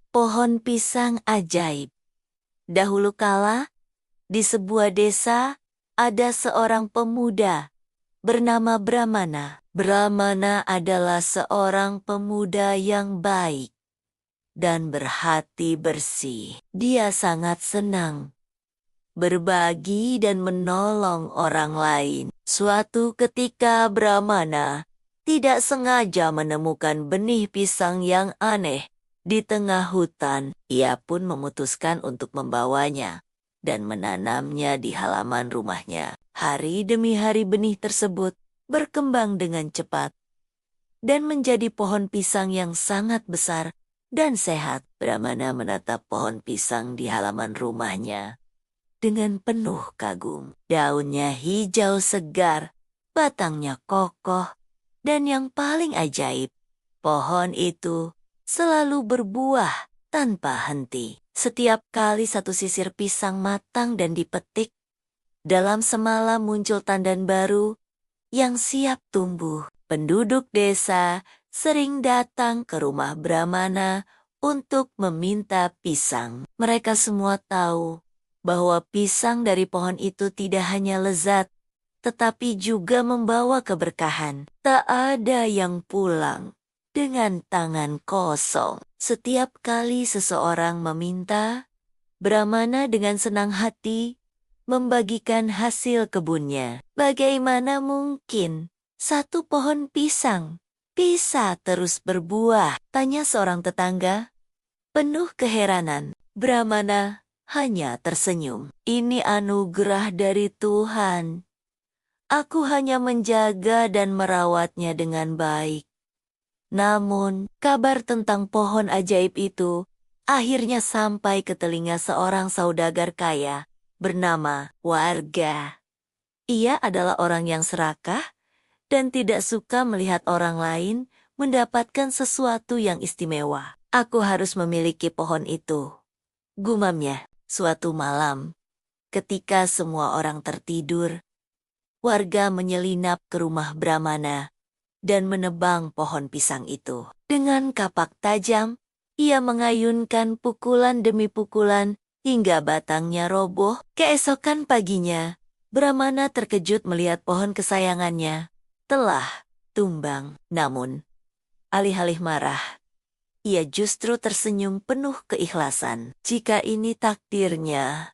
Pohon pisang ajaib. Dahulu kala, di sebuah desa, ada seorang pemuda bernama Brahmana. Brahmana adalah seorang pemuda yang baik dan berhati bersih. Dia sangat senang berbagi dan menolong orang lain. Suatu ketika Brahmana tidak sengaja menemukan benih pisang yang aneh di tengah hutan. Ia pun memutuskan untuk membawanya dan menanamnya di halaman rumahnya. Hari demi hari benih tersebut berkembang dengan cepat dan menjadi pohon pisang yang sangat besar dan sehat. Brahmana menatap pohon pisang di halaman rumahnya dengan penuh kagum. Daunnya hijau segar, batangnya kokoh, dan yang paling ajaib, pohon itu selalu berbuah tanpa henti. Setiap kali satu sisir pisang matang dan dipetik, dalam semalam muncul tandan baru yang siap tumbuh. Penduduk desa sering datang ke rumah Brahmana untuk meminta pisang. Mereka semua tahu bahwa pisang dari pohon itu tidak hanya lezat, tetapi juga membawa keberkahan. Tak ada yang pulang dengan tangan kosong. Setiap kali seseorang meminta, Brahmana dengan senang hati membagikan hasil kebunnya. Bagaimana mungkin satu pohon pisang bisa terus berbuah? Tanya seorang tetangga, penuh keheranan. Brahmana hanya tersenyum. Ini anugerah dari Tuhan. Aku hanya menjaga dan merawatnya dengan baik. Namun, kabar tentang pohon ajaib itu akhirnya sampai ke telinga seorang saudagar kaya bernama Warga. Ia adalah orang yang serakah dan tidak suka melihat orang lain mendapatkan sesuatu yang istimewa. Aku harus memiliki pohon itu, gumamnya. Suatu malam, ketika semua orang tertidur, Warga menyelinap ke rumah Brahmana dan menebang pohon pisang itu. Dengan kapak tajam, ia mengayunkan pukulan demi pukulan hingga batangnya roboh. Keesokan paginya, Brahmana terkejut melihat pohon kesayangannya telah tumbang. Namun, alih-alih marah, ia justru tersenyum penuh keikhlasan. Jika ini takdirnya,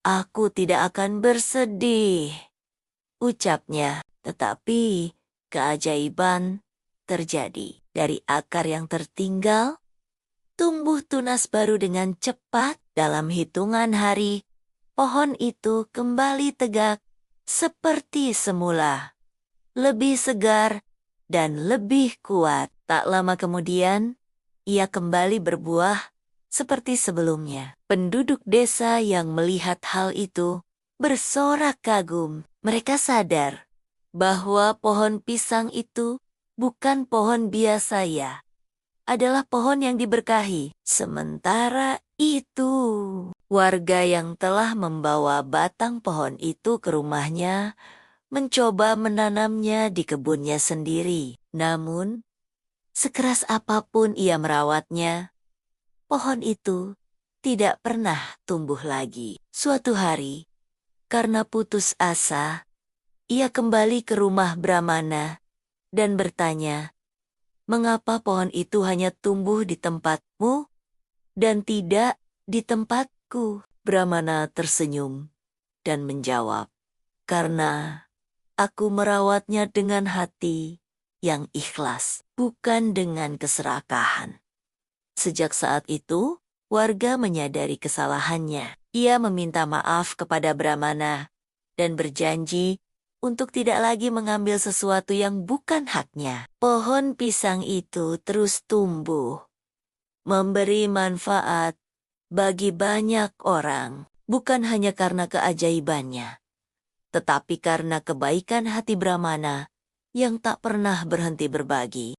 aku tidak akan bersedih, ucapnya. Tetapi keajaiban terjadi. Dari akar yang tertinggal, tumbuh tunas baru dengan cepat. Dalam hitungan hari, pohon itu kembali tegak seperti semula, lebih segar dan lebih kuat. Tak lama kemudian, ia kembali berbuah seperti sebelumnya. Penduduk desa yang melihat hal itu bersorak kagum. Mereka sadar bahwa pohon pisang itu bukan pohon biasa, ya, adalah pohon yang diberkahi. Sementara itu, warga yang telah membawa batang pohon itu ke rumahnya mencoba menanamnya di kebunnya sendiri. Namun, sekeras apapun ia merawatnya, pohon itu tidak pernah tumbuh lagi. Suatu hari, karena putus asa, ia kembali ke rumah Brahmana dan bertanya, mengapa pohon itu hanya tumbuh di tempatmu dan tidak di tempatku? Brahmana tersenyum dan menjawab, karena aku merawatnya dengan hati yang ikhlas, bukan dengan keserakahan. Sejak saat itu, warga menyadari kesalahannya. Ia meminta maaf kepada Brahmana dan berjanji untuk tidak lagi mengambil sesuatu yang bukan haknya. Pohon pisang itu terus tumbuh, memberi manfaat bagi banyak orang, bukan hanya karena keajaibannya, tetapi karena kebaikan hati Brahmana yang tak pernah berhenti berbagi.